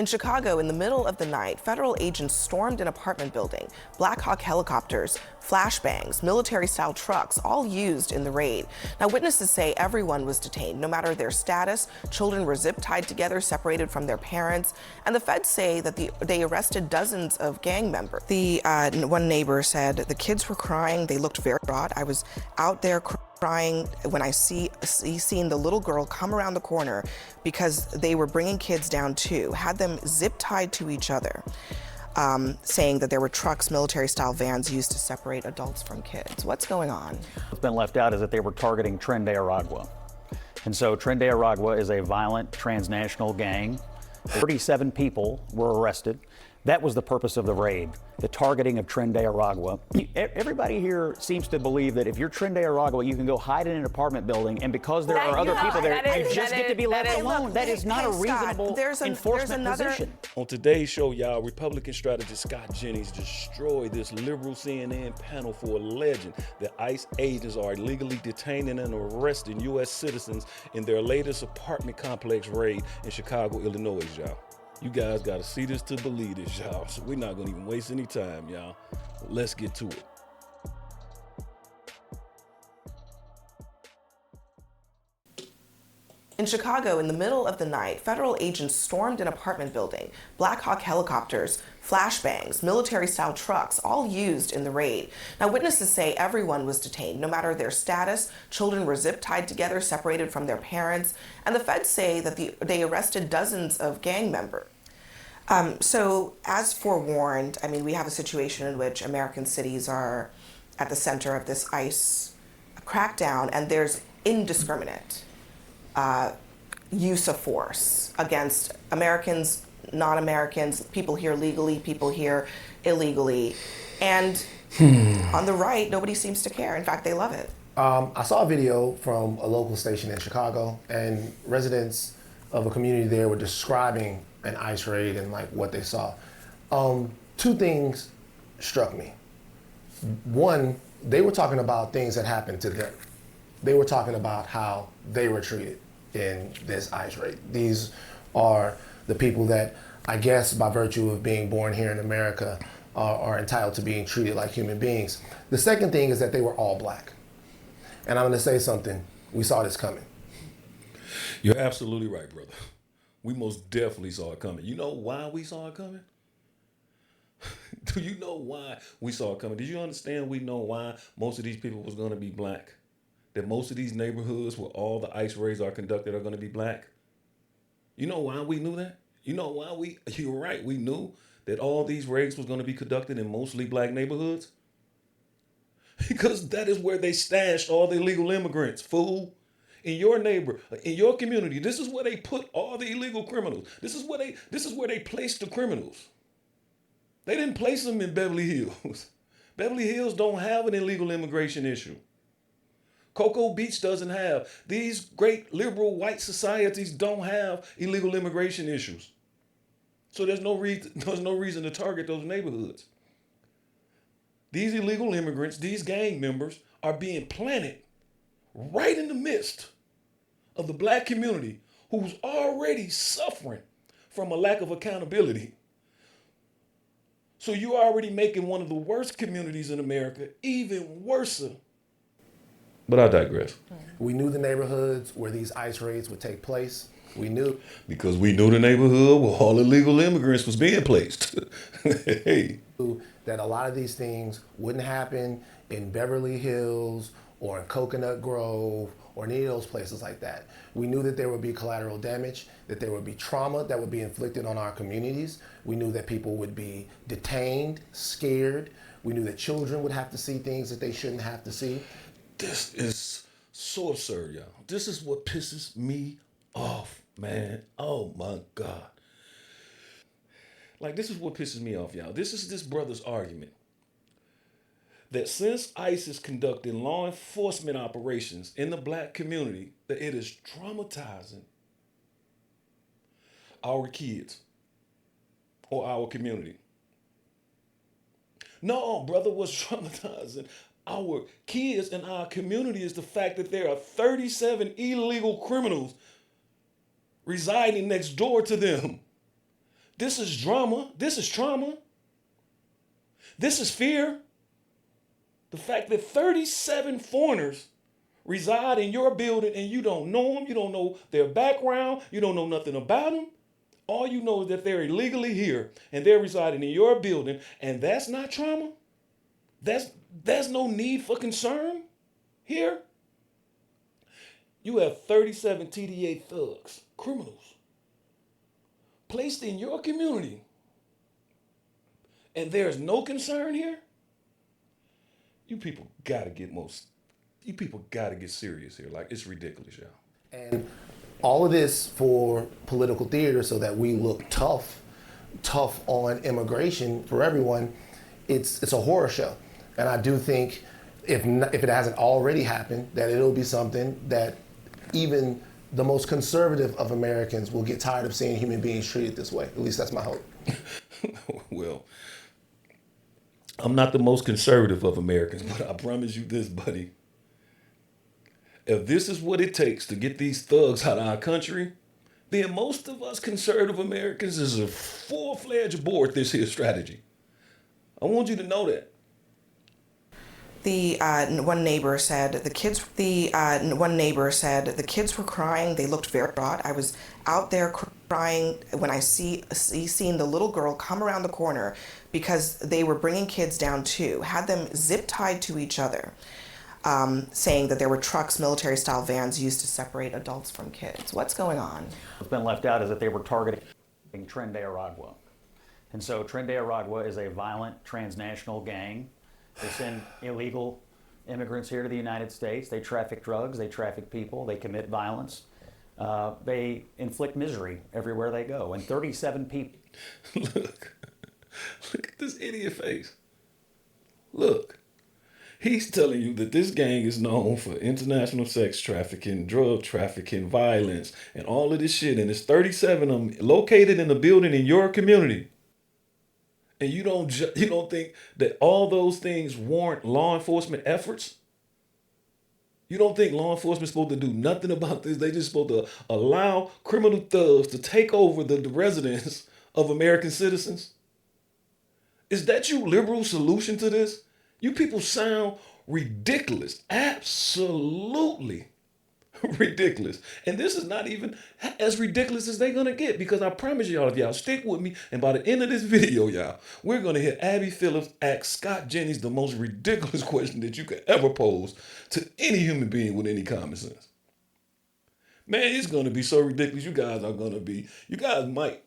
In Chicago, in the middle of the night, federal agents stormed an apartment building. Black Hawk helicopters, flashbangs, military-style trucks, all used in the raid. Now, witnesses say everyone was detained, no matter their status. Children were zip-tied together, separated from their parents. And the feds say that they arrested dozens of gang members. One neighbor said, the kids were crying. They looked very distraught. I was out there crying when I seen the little girl come around the corner because they were bringing kids down too, had them zip tied to each other, saying that there were trucks, military-style vans used to separate adults from kids. What's going on? What's been left out is that they were targeting Tren de Aragua. And so Tren de Aragua is a violent transnational gang. 37 people were arrested. That was the purpose of the raid, the targeting of Tren de Aragua. Everybody here seems to believe that if you're Tren de Aragua, you can go hide in an apartment building, and because there are other people there, you just get to be left alone. That is not a reasonable enforcement position. On today's show, y'all, Republican strategist Scott Jennings destroyed this liberal CNN panel for alleging that ICE agents are illegally detaining and arresting U.S. citizens in their latest apartment complex raid in Chicago, Illinois, y'all. You guys got to see this to believe this, y'all. So we're not going to even waste any time, y'all. Let's get to it. In Chicago, in the middle of the night, federal agents stormed an apartment building. Black Hawk helicopters, flashbangs, military-style trucks, all used in the raid. Now, witnesses say everyone was detained, no matter their status. Children were zip-tied together, separated from their parents. And the feds say that they arrested dozens of gang members. So, as forewarned, I mean, we have a situation in which American cities are at the center of this ICE crackdown, and there's indiscriminate use of force against Americans, non-Americans, people here legally, people here illegally. And on the right, nobody seems to care. In fact, they love it. I saw a video from a local station in Chicago, and residents of a community there were describing an ICE raid and like what they saw. Two things struck me. One, they were talking about things that happened to them. They were talking about how they were treated in this ICE raid. These are the people that, I guess by virtue of being born here in America, are entitled to being treated like human beings. The second thing is that they were all black. And I'm gonna say something, we saw this coming. You're absolutely right, brother. We most definitely saw it coming. You know why we saw it coming? Do you know why we saw it coming? Did you understand we know why most of these people was gonna be black? That most of these neighborhoods where all the ICE raids are conducted are gonna be black? You know why we knew that? You know why you're right, we knew that all these raids was gonna be conducted in mostly black neighborhoods? Because that is where they stashed all the illegal immigrants, fool. In your in your community, this is where they put all the illegal criminals. This is where they placed the criminals. They didn't place them in Beverly Hills. Beverly Hills don't have an illegal immigration issue. Cocoa Beach doesn't have. These great liberal white societies don't have illegal immigration issues. So there's no reason to target those neighborhoods. These illegal immigrants, these gang members, are being planted right in the midst of the black community who's already suffering from a lack of accountability. So you're already making one of the worst communities in America even worse. But I digress. We knew the neighborhoods where these ICE raids would take place. We knew. Because we knew the neighborhood where all illegal immigrants was being placed. Hey. That a lot of these things wouldn't happen in Beverly Hills or in Coconut Grove or any of those places like that. We knew that there would be collateral damage, that there would be trauma that would be inflicted on our communities. We knew that people would be detained, scared. We knew that children would have to see things that they shouldn't have to see. This is so absurd, y'all. This is what pisses me off, man. Oh my God. Like, this is what pisses me off, y'all. This is this brother's argument that since ICE is conducting law enforcement operations in the black community, that it is traumatizing our kids or our community. No, brother, what's traumatizing our kids and our community is the fact that there are 37 illegal criminals residing next door to them. This is drama. This is trauma. This is fear. The fact that 37 foreigners reside in your building and you don't know them, you don't know their background, you don't know nothing about them. All you know is that they're illegally here and they're residing in your building, and that's not trauma. There's no need for concern here. You have 37 TDA thugs, criminals, placed in your community, and there's no concern here. You people gotta get serious here. Like, it's ridiculous, y'all. And all of this for political theater so that we look tough on immigration for everyone. It's a horror show. And I do think if it hasn't already happened, that it'll be something that even the most conservative of Americans will get tired of seeing human beings treated this way. At least that's my hope. Well, I'm not the most conservative of Americans, but I promise you this, buddy. If this is what it takes to get these thugs out of our country, then most of us conservative Americans is a full-fledged aboard this here strategy. I want you to know that. One neighbor said the kids were crying. They looked very distraught. I was out there crying when I seen the little girl come around the corner because they were bringing kids down too. Had them zip tied to each other, saying that there were trucks, military-style vans used to separate adults from kids. What's going on? What's been left out is that they were targeting Tren de Aragua. And so Tren de Aragua is a violent transnational gang. They send illegal immigrants here to the United States. They traffic drugs, they traffic people, they commit violence. They inflict misery everywhere they go. And 37 people. Look at this idiot face. Look. He's telling you that this gang is known for international sex trafficking, drug trafficking, violence, and all of this shit. And there's 37 of them located in a building in your community. And you don't think that all those things warrant law enforcement efforts? You don't think law enforcement is supposed to do nothing about this? They just supposed to allow criminal thugs to take over the residence of American citizens? Is that your liberal solution to this? You people sound ridiculous. Absolutely ridiculous. And this is not even as ridiculous as they're going to get, because I promise y'all, if y'all stick with me, and by the end of this video, y'all, we're going to hear Abby Phillips ask Scott Jennings the most ridiculous question that you could ever pose to any human being with any common sense. Man, it's going to be so ridiculous. You guys might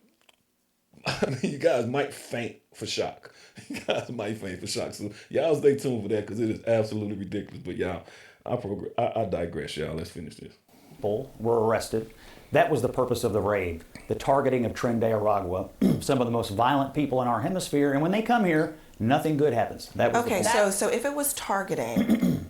faint for shock. You guys might faint for shock. So y'all stay tuned for that, because it is absolutely ridiculous. But y'all, I digress, y'all. Let's finish this. People were arrested. That was the purpose of the raid, the targeting of Tren de Aragua, some of the most violent people in our hemisphere. And when they come here, nothing good happens. That was okay, so if it was targeting,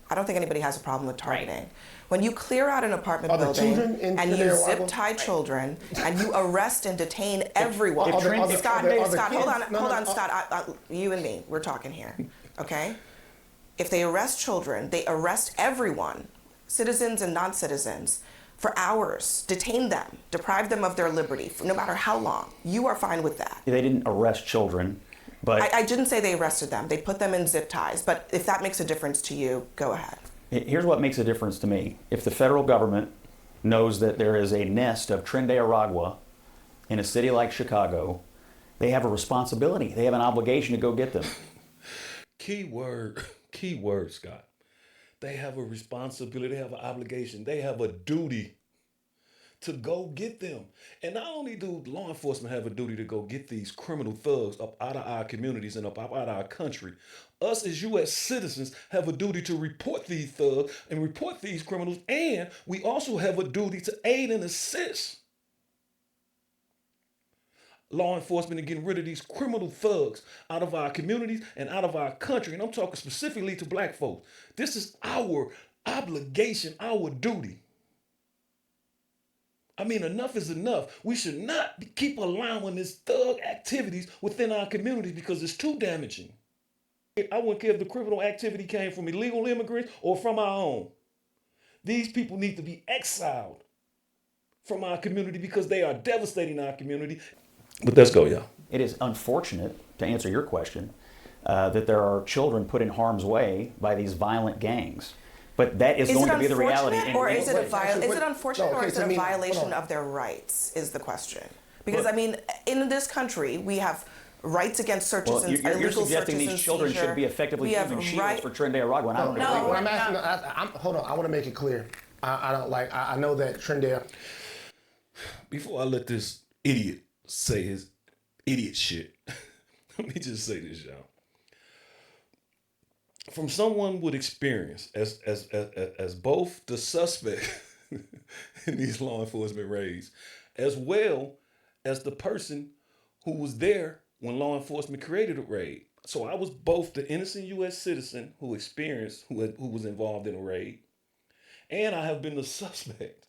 I don't think anybody has a problem with targeting. Right. When you clear out an apartment building and you zip tie children and you arrest and detain everyone. Scott, hold on, Scott. You and me, we're talking here, okay? If they arrest children, they arrest everyone, citizens and non-citizens, for hours, detain them, deprive them of their liberty, no matter how long. You are fine with that. They didn't arrest children, but I didn't say they arrested them. They put them in zip ties. But if that makes a difference to you, go ahead. Here's what makes a difference to me. If the federal government knows that there is a nest of Tren de Aragua in a city like Chicago, they have a responsibility. They have an obligation to go get them. Key word, Scott. They have a responsibility, they have an obligation, they have a duty to go get them. And not only do law enforcement have a duty to go get these criminal thugs up out of our communities and up out of our country, us as U.S. citizens have a duty to report these thugs and report these criminals, and we also have a duty to aid and assist law enforcement in getting rid of these criminal thugs out of our communities and out of our country. And I'm talking specifically to black folks. This is our obligation, our duty. I mean, enough is enough. We should not keep allowing this thug activities within our communities, because it's too damaging. I wouldn't care if the criminal activity came from illegal immigrants or from our own. These people need to be exiled from our community because they are devastating our community. But let's go, y'all. It is unfortunate, to answer your question, that there are children put in harm's way by these violent gangs. But that is going to be the reality. Or is it No, unfortunate, or okay, is so it I a mean, hold violation on. of their rights? Is the question. Because Well- I mean, in this country, we have rights against searches Well, and you're illegal suggesting searches these and children seizure. should be effectively We have human shields right- for Trinidad Aragua, and I don't No, agree. What I'm we're asking, not. hold on, I want to make it clear. I don't like. I know that Trinidad. Before I let this idiot say his idiot shit, let me just say this, y'all. From someone with experience, as both the suspect in these law enforcement raids, as well as the person who was there when law enforcement created a raid. So I was both the innocent U.S. citizen who experienced, who was involved in a raid, and I have been the suspect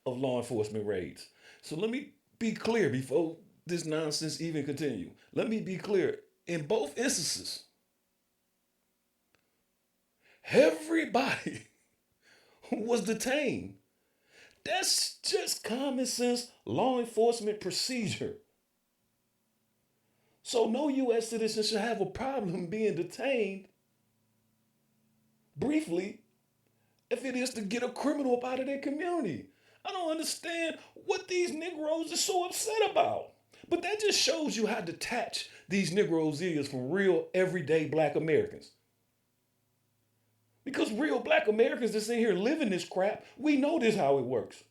of law enforcement raids. So let me be clear before this nonsense even continue. Let me be clear. In both instances, everybody who was detained, that's just common sense law enforcement procedure. So no U.S. citizen should have a problem being detained briefly if it is to get a criminal up out of their community. I don't understand what these Negroes are so upset about. But that just shows you how detached these Negroes is from real everyday black Americans. Because real black Americans that's in here living this crap, we know this how it works.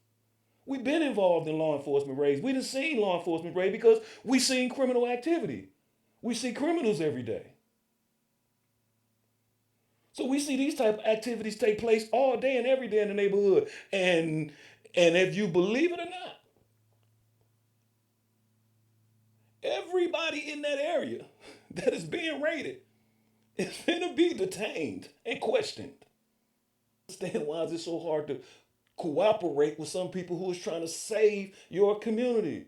We've been involved in law enforcement raids. We done seen law enforcement raids because we seen criminal activity. We see criminals every day. So we see these type of activities take place all day and every day in the neighborhood. And if you believe it or not, everybody in that area that is being raided is going to be detained and questioned. Understand why is it so hard to cooperate with some people who is trying to save your community?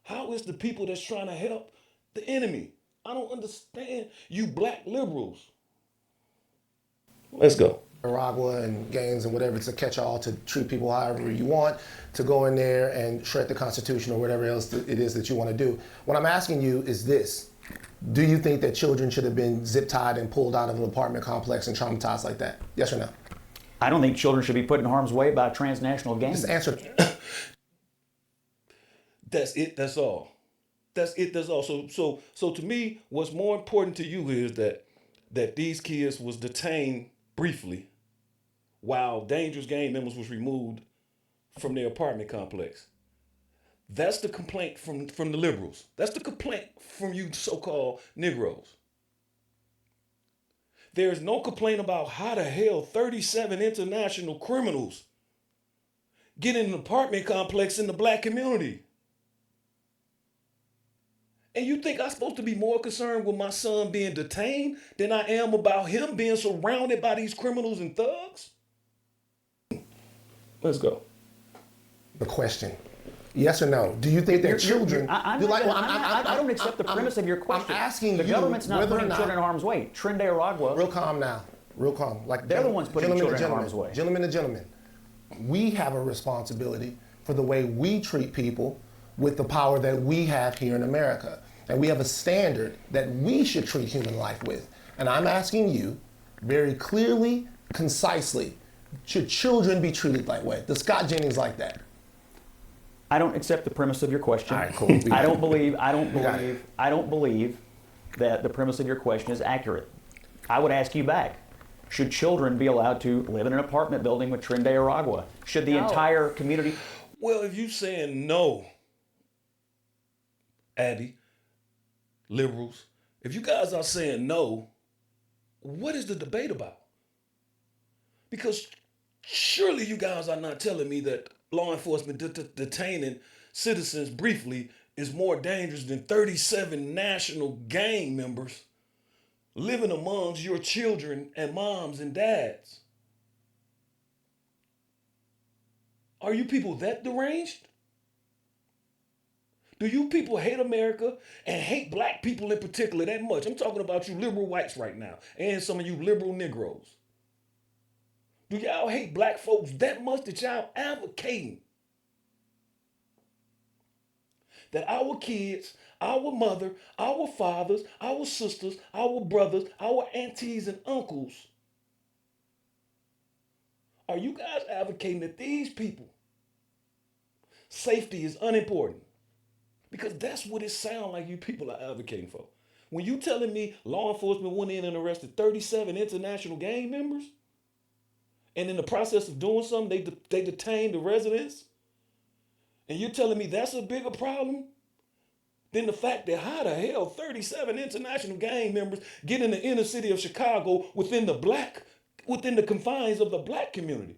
How is the people that's trying to help the enemy? I don't understand you black liberals. Let's go. Nicaragua and gangs and whatever to catch all to treat people however you want, to go in there and shred the Constitution or whatever else it is that you want to do. What I'm asking you is this. Do you think that children should have been zip-tied and pulled out of an apartment complex and traumatized like that? Yes or no? I don't think children should be put in harm's way by transnational gangs. Just answer. That's it. That's all. That's it. That's all. So to me, what's more important to you is that these kids was detained briefly while dangerous gang members was removed from their apartment complex. That's the complaint from the liberals. That's the complaint from you so-called Negroes. There's no complaint about how the hell 37 international criminals get in an apartment complex in the black community. And you think I'm supposed to be more concerned with my son being detained than I am about him being surrounded by these criminals and thugs? Let's go. The question. Yes or no? Do you think that children? I don't accept the premise of your question. I'm asking the you government's not whether or putting not- children in harm's way. Trinidad Aragua. Real calm now. Real calm. Like They're the ones putting gentlemen to children in gentlemen, harm's way. Gentlemen to gentlemen, we have a responsibility for the way we treat people with the power that we have here in America. And we have a standard that we should treat human life with. And I'm asking you very clearly, concisely, should children be treated that way? Does Scott Jennings like that? I don't accept the premise of your question. All right, cool. I don't believe it. that the premise of your question is accurate. I would ask you back. Should children be allowed to live in an apartment building with Trinidad Aragua? Should the entire community? Well, if you saying no, Abby, liberals, if you guys are saying no, what is the debate about? Because surely you guys are not telling me that law enforcement detaining citizens briefly is more dangerous than 37 national gang members living amongst your children and moms and dads. Are you people that deranged? Do you people hate America and hate black people in particular that much? I'm talking about you liberal whites right now and some of you liberal Negroes. Do y'all hate black folks that much that y'all advocating that our kids, our mother, our fathers, our sisters, our brothers, our aunties and uncles, are you guys advocating that these people safety is unimportant? Because that's what it sounds like you people are advocating for. When you telling me law enforcement went in and arrested 37 international gang members, and in the process of doing something, they detained the residents, and you're telling me that's a bigger problem than the fact that how the hell 37 international gang members get in the inner city of Chicago within the confines of the black community?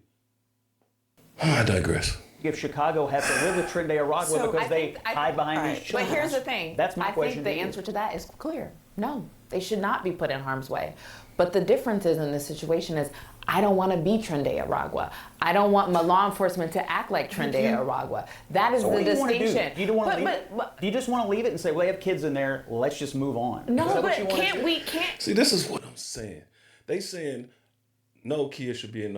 I digress. If Chicago has to live with Trinidad Aragua So because they think- hide behind all these right, children. But here's the thing. That's my I question think the to you. answer to that is clear. No, they should not be put in harm's way. But the difference is in this situation is I don't want to be Trinidad Aragua. I don't want my law enforcement to act like Trinidad Aragua. That is So the what do you want to do? distinction. Do you want to leave But- it? but- Do you just want to leave it and say, well, they have kids in there, let's just move on? No, Is that what but you want to do? we can't. See, this is what I'm saying. They saying no kid should be in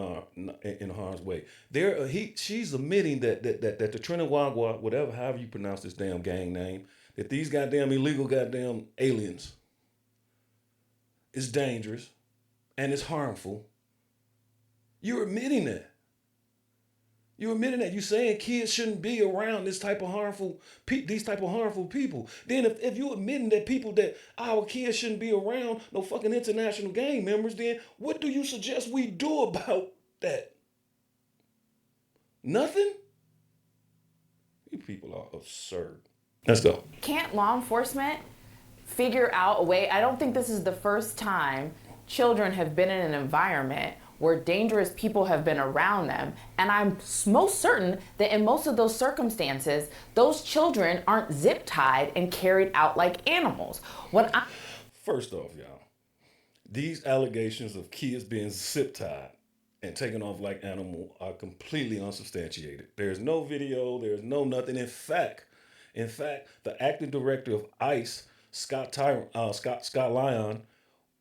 harm's way. She's admitting that the Trinidad, whatever, however you pronounce this damn gang name, that these goddamn illegal goddamn aliens is dangerous and it's harmful. You're admitting that. You're admitting that. You're saying kids shouldn't be around these type of harmful people. Then if you're admitting that our kids shouldn't be around no fucking international gang members, then what do you suggest we do about that? Nothing? You people are absurd. Let's go. Can't law enforcement figure out a way? I don't think this is the first time children have been in an environment where dangerous people have been around them. And I'm most certain that in most of those circumstances, those children aren't zip tied and carried out like animals. First off, y'all, these allegations of kids being zip tied and taken off like animals are completely unsubstantiated. There's no video, there's no nothing. In fact, the acting director of ICE, Scott Lyon,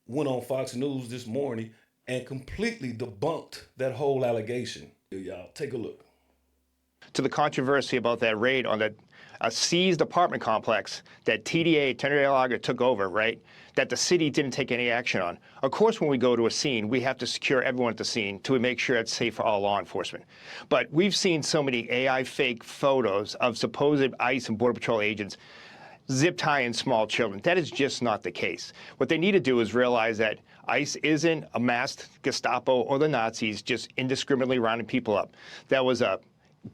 went on Fox News this morning and completely debunked that whole allegation. Y'all, take a look. To the controversy about that raid on that seized apartment complex that TDA, Trinidad Aragua, took over, right? That the city didn't take any action on. Of course, when we go to a scene, we have to secure everyone at the scene to make sure it's safe for all law enforcement. But we've seen so many AI fake photos of supposed ICE and Border Patrol agents zip tying small children. That is just not the case. What they need to do is realize that ICE isn't a masked Gestapo or the Nazis just indiscriminately rounding people up. That was a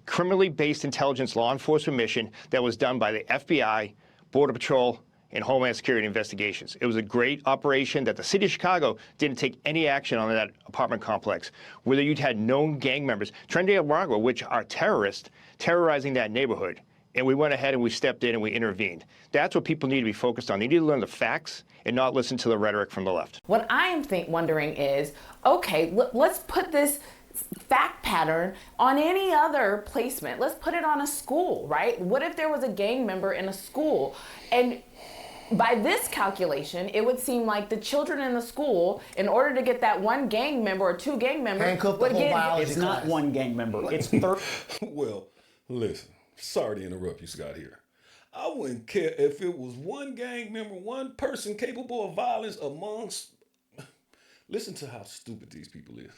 criminally based intelligence law enforcement mission that was done by the FBI, Border Patrol, and Homeland Security investigations. It was a great operation that the city of Chicago didn't take any action on that apartment complex, where you'd had known gang members, Trinidad Aragua, which are terrorists, terrorizing that neighborhood. And we went ahead and we stepped in and we intervened. That's what people need to be focused on. They need to learn the facts and not listen to the rhetoric from the left. What I am wondering is, okay, let's put this fact pattern on any other placement. Let's put it on a school, right? What if there was a gang member in a school? And by this calculation, it would seem like the children in the school, in order to get that one gang member or two gang members, would get. It's not one gang member. It's 30. Well, listen. Sorry to interrupt you, Scott, here. I wouldn't care if it was one gang member, one person capable of violence amongst... Listen to how stupid these people is.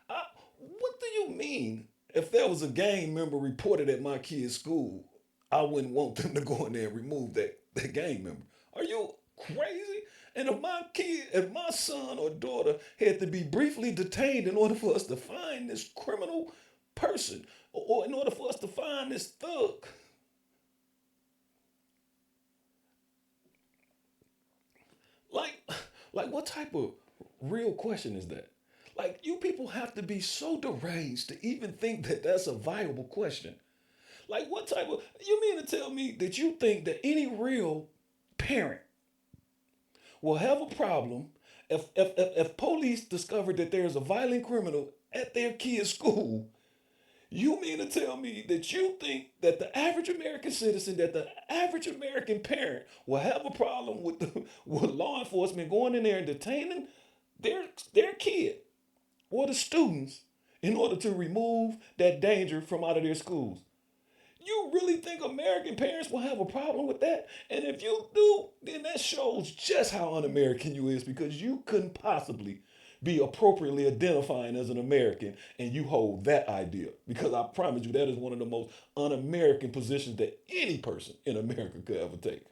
What do you mean? If there was a gang member reported at my kid's school, I wouldn't want them to go in there and remove that gang member. Are you crazy? And if my son or daughter had to be briefly detained in order for us to find this criminal person, or in order for us to find this thug, like what type of real question is that? Like, you people have to be so deranged to even think that that's a viable question. Like, what type of, you mean to tell me that you think that any real parent will have a problem if police discover that there's a violent criminal at their kid's school? You mean to tell me that you think that the average American citizen, that the average American parent will have a problem with law enforcement going in there and detaining their kid or the students in order to remove that danger from out of their schools? You really think American parents will have a problem with that? And if you do, then that shows just how un-American you is, because you couldn't possibly be appropriately identifying as an American and you hold that idea. Because I promise you that is one of the most un-American positions that any person in America could ever take.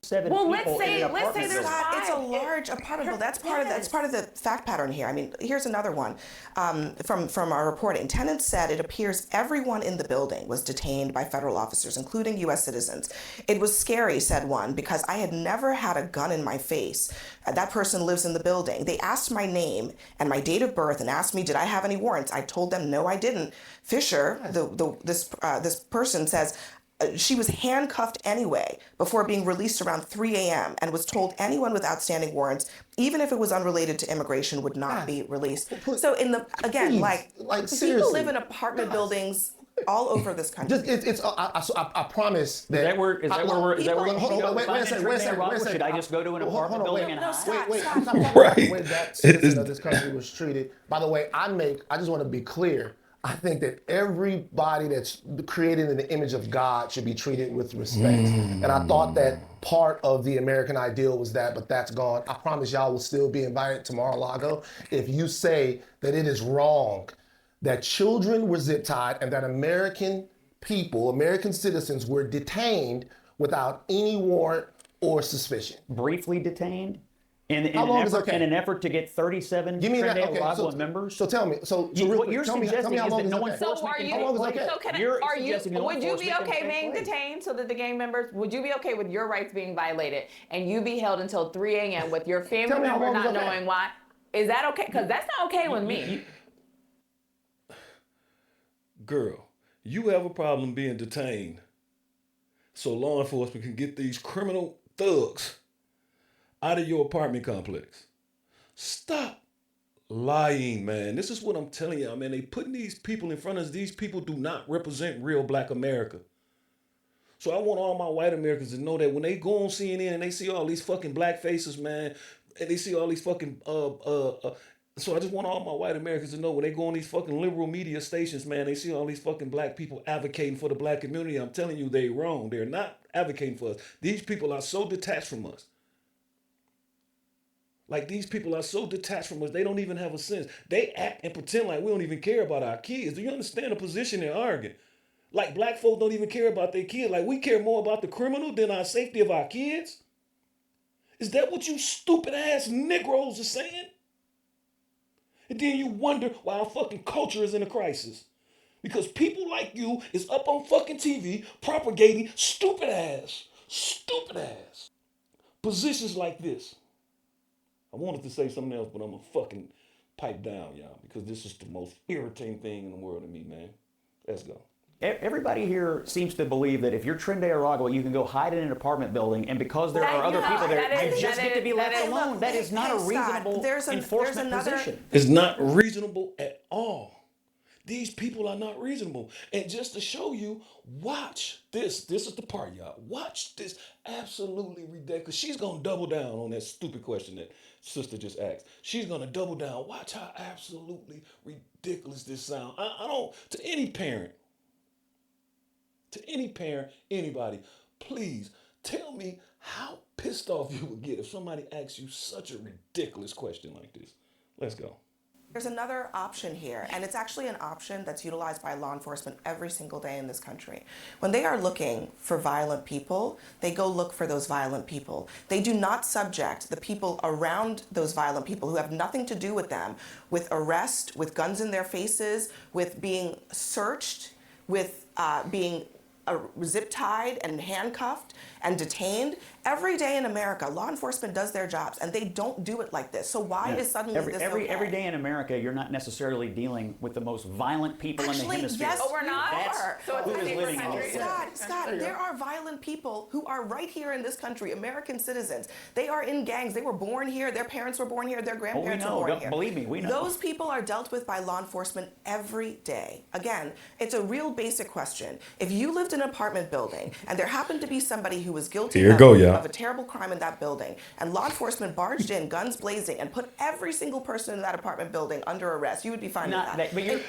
7 Well, people let's say in an apartment there's building. Scott, it's a five. large apartment building. That's part Yes. of the fact pattern here. I mean, here's another one from our reporting. Tenants said it appears everyone in the building was detained by federal officers, including U.S. citizens. It was scary, said one, because I had never had a gun in my face. That person lives in the building. They asked my name and my date of birth and asked me, did I have any warrants? I told them no, I didn't. Fisher, this person says, she was handcuffed anyway before being released around 3 a.m. and was told anyone with outstanding warrants, even if it was unrelated to immigration, would not be released. So Please, people seriously. live in apartment buildings all over this country. I promise that. Is that where you Hold on, wait a second. Should I just go to an apartment building and hide? Wait, Scott. stop. Right. When that citizen of this country was treated. By the way, I just want to be clear. I think that everybody that's created in the image of God should be treated with respect. And I thought that part of the American ideal was that, but that's gone. I promise y'all will still be invited to Mar-a-Lago if you say that it is wrong that children were zip-tied and that American people, American citizens, were detained without any warrant or suspicion. Briefly detained? In an effort to get 37 Give me that. Trinidad Okay, Aragua members? So tell me. What you're suggesting is that no enforcement can take place. Would you be okay being detained so that the gang members, would you be okay with your rights being violated and you be held until 3 a.m. with your family member not knowing why? Is that okay? Because that's not okay with me. Girl, you have a problem being detained so law enforcement can get these criminal thugs out of your apartment complex. Stop lying, man. This is what I'm telling y'all, man. They putting these people in front of us. These people do not represent real Black America. So I want all my white Americans to know that when they go on CNN and they see all these fucking black faces, man, and they see all these fucking so I just want all my white Americans to know when they go on these fucking liberal media stations, man, they see all these fucking black people advocating for the black community. I'm telling you, they're wrong. They're not advocating for us. These people are so detached from us. Like, these people are so detached from us, they don't even have a sense. They act and pretend like we don't even care about our kids. Do you understand the position they're arguing? Like, black folk don't even care about their kids. Like, we care more about the criminal than our safety of our kids? Is that what you stupid ass Negroes are saying? And then you wonder why our fucking culture is in a crisis. Because people like you is up on fucking TV propagating stupid ass positions like this. I wanted to say something else, but I'm gonna fucking pipe down, y'all, because this is the most irritating thing in the world to me, man. Let's go. Everybody here seems to believe that if you're Trinidad Aragua, you can go hide in an apartment building, and because there are other people there, you just get to be left alone. That is not a reasonable enforcement position. It's not reasonable at all. These people are not reasonable. And just to show you, watch this. This is the part, y'all. Watch this absolutely ridiculous. She's going to double down on that stupid question that sister just asked. She's going to double down. Watch how absolutely ridiculous this sounds. I don't, to any parent, anybody, please tell me how pissed off you would get if somebody asks you such a ridiculous question like this. Let's go. There's another option here, and it's actually an option that's utilized by law enforcement every single day in this country. When they are looking for violent people, they go look for those violent people. They do not subject the people around those violent people who have nothing to do with them with arrest, with guns in their faces, with being searched, with being zip-tied and handcuffed and detained. Every day in America, law enforcement does their jobs, and they don't do it like this. So why is suddenly this okay? Every day in America, you're not necessarily dealing with the most violent people in the hemisphere. Yes, we're not. So who is living in this? Scott, there are violent people who are right here in this country, American citizens. They are in gangs. They were born here. Their parents were born here. Their grandparents were born here. Believe me, we know. Those people are dealt with by law enforcement every day. Again, it's a real basic question. If you lived in an apartment building and there happened to be somebody who was guilty of a terrible crime in that building, and law enforcement barged in, guns blazing, and put every single person in that apartment building under arrest, you would be fine with that.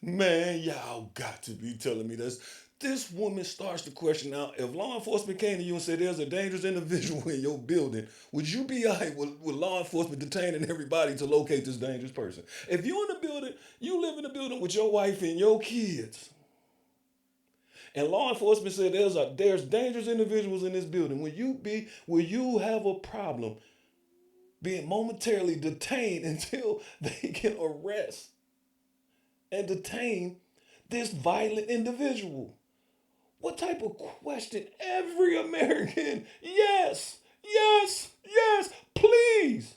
Man, y'all got to be telling me this. This woman starts to question now, if law enforcement came to you and said there's a dangerous individual in your building, would you be all right with law enforcement detaining everybody to locate this dangerous person? If you in the building, you live in the building with your wife and your kids, and law enforcement said there's dangerous individuals in this building, will you have a problem being momentarily detained until they can arrest and detain this violent individual? What type of question? Every American, yes, yes, yes, please.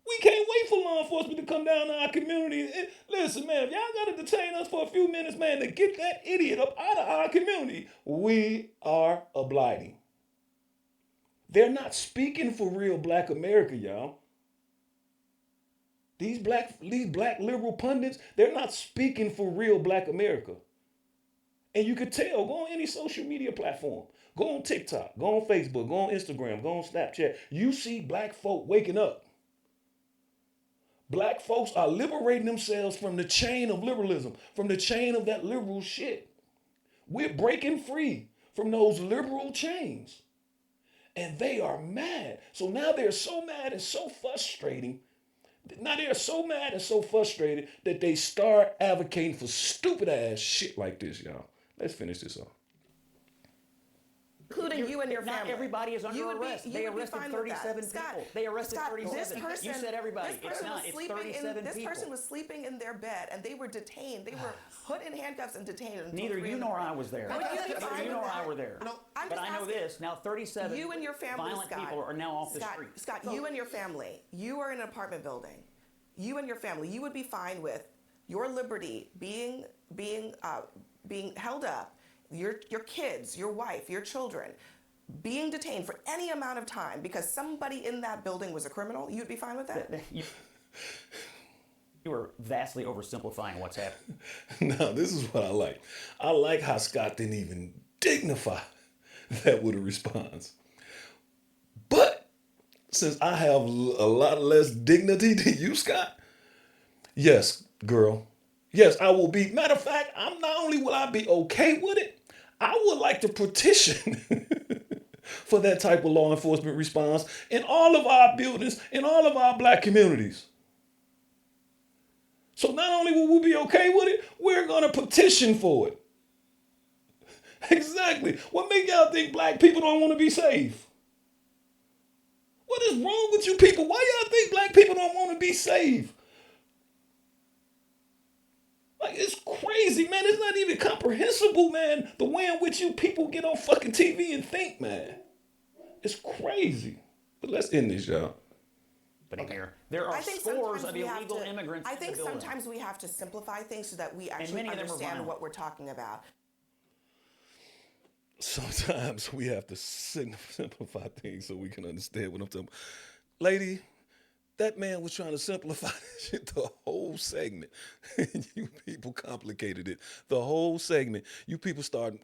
We can't wait for law enforcement to come down to our community. And listen, man, if y'all got to detain us for a few minutes, man, to get that idiot up out of our community, we are obliging. They're not speaking for real black America, y'all. These black liberal pundits, they're not speaking for real black America. And you could tell, go on any social media platform. Go on TikTok, go on Facebook, go on Instagram, go on Snapchat. You see black folk waking up. Black folks are liberating themselves from the chain of liberalism, from the chain of that liberal shit. We're breaking free from those liberal chains. And they are mad. So now they're so mad and so frustrating. Now they're so mad and so frustrated that they start advocating for stupid ass shit like this, y'all. Let's finish this off. Including you and your Not family. everybody is under arrest. They arrested 37 Scott, people. They arrested Scott, 37. You said everybody. It's not. It's 37 This people. person was sleeping in their bed, and they were detained. They were put in handcuffs and detained. Until Neither you nor I was there. Would you be fine Neither you with nor that? I were there. No, I'm But just I know asking. this. Now 37 You and your family, violent Scott, people are now off the street. Scott, you and your family, you are in an apartment building. You and your family, you would be fine with your liberty being held up, your kids, your wife, your children, being detained for any amount of time because somebody in that building was a criminal. You'd be fine with that? You were vastly oversimplifying what's happening. Now, this is what I like. I like how Scott didn't even dignify that with a response. But since I have a lot less dignity than you, Scott, yes, girl. Yes, I will be. Matter of fact, I'm not only will I be okay with it, I would like to petition for that type of law enforcement response in all of our buildings, in all of our black communities. So not only will we be okay with it, we're going to petition for it. Exactly. What make y'all think black people don't want to be safe? What is wrong with you people? Why y'all think black people don't want to be safe? Like, it's crazy, man. It's not even comprehensible, man, the way in which you people get on fucking TV and think, man. It's crazy. But let's end this, y'all. But here, there are scores of illegal immigrants. I think in the building. sometimes we have to simplify things so that we actually many of them are understand violent. what we're talking about. Sometimes we have to simplify things so we can understand what I'm talking about. Lady, that man was trying to simplify this shit the whole segment. You people complicated it. The whole segment. You people start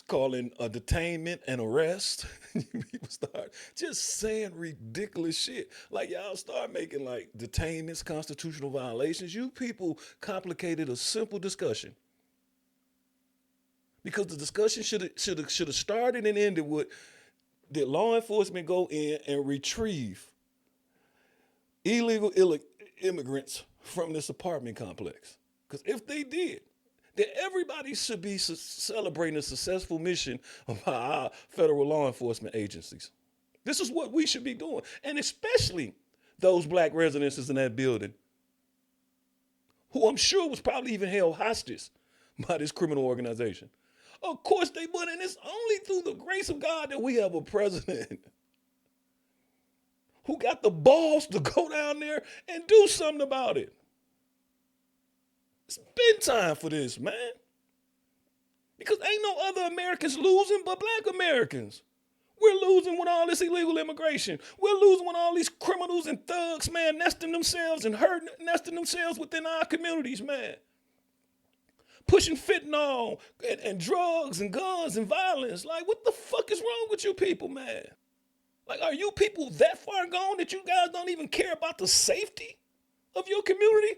calling a detainment an arrest. You people start just saying ridiculous shit. Like y'all start making like detainments constitutional violations. You people complicated a simple discussion. Because the discussion should have started and ended with, did law enforcement go in and retrieve illegal immigrants from this apartment complex? Because if they did, then everybody should be celebrating a successful mission of our federal law enforcement agencies. This is what we should be doing. And especially those black residences in that building, who I'm sure was probably even held hostage by this criminal organization. Of course they would, and it's only through the grace of God that we have a president who got the balls to go down there and do something about it. It's been time for this, man. Because ain't no other Americans losing but black Americans. We're losing with all this illegal immigration. We're losing with all these criminals and thugs, man, nesting themselves within our communities, man. Pushing fentanyl and drugs and guns and violence. Like, what the fuck is wrong with you people, man? Like, are you people that far gone that you guys don't even care about the safety of your community?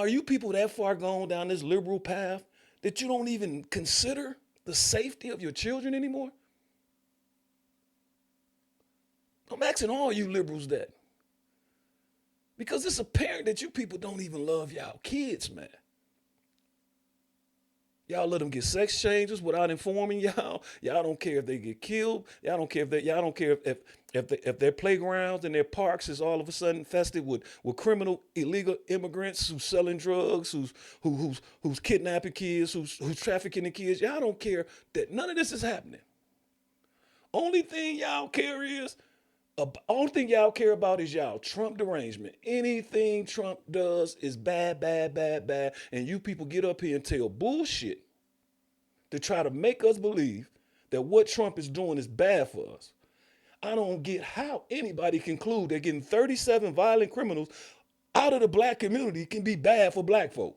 Are you people that far gone down this liberal path that you don't even consider the safety of your children anymore? I'm asking all you liberals that. Because it's apparent that you people don't even love y'all kids, man. Y'all let them get sex changes without informing y'all. Y'all don't care if they get killed. Y'all don't care if their playgrounds and their parks is all of a sudden infested with criminal illegal immigrants who's selling drugs, who's kidnapping kids, who's trafficking the kids. Y'all don't care that none of this is happening. Only thing y'all care about is y'all Trump derangement. Anything Trump does is bad, bad, bad, bad. And you people get up here and tell bullshit to try to make us believe that what Trump is doing is bad for us. I don't get how anybody conclude that getting 37 violent criminals out of the black community can be bad for black folk.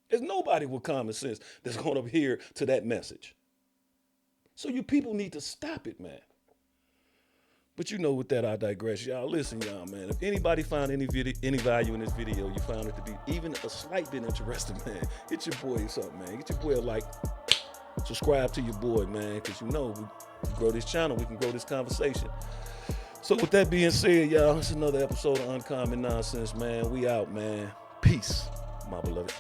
There's nobody with common sense that's going to adhere to that message. So you people need to stop it, man. But with that, I digress. Y'all, listen, y'all, man. If anybody found any value in this video, you found it to be even a slight bit interesting, man, hit your boy something, man. Get your boy a like. Subscribe to your boy, man, because we grow this channel, we can grow this conversation. So with that being said, y'all, it's another episode of Uncommon Nonsense, man. We out, man. Peace, my beloved.